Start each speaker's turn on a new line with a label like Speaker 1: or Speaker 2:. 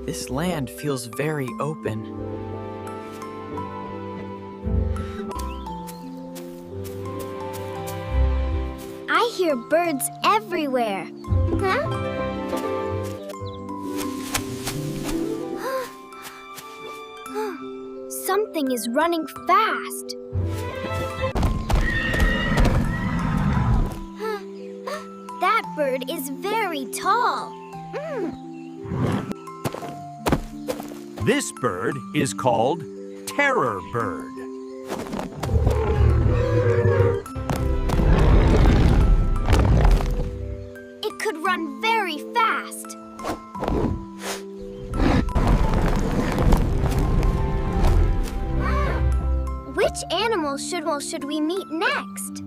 Speaker 1: This land feels very open.
Speaker 2: I hear birds everywhere. Huh? Something is running fast. That bird is very tall.
Speaker 3: This bird is called terror bird.
Speaker 2: It could run very fast. Which animal should we meet next?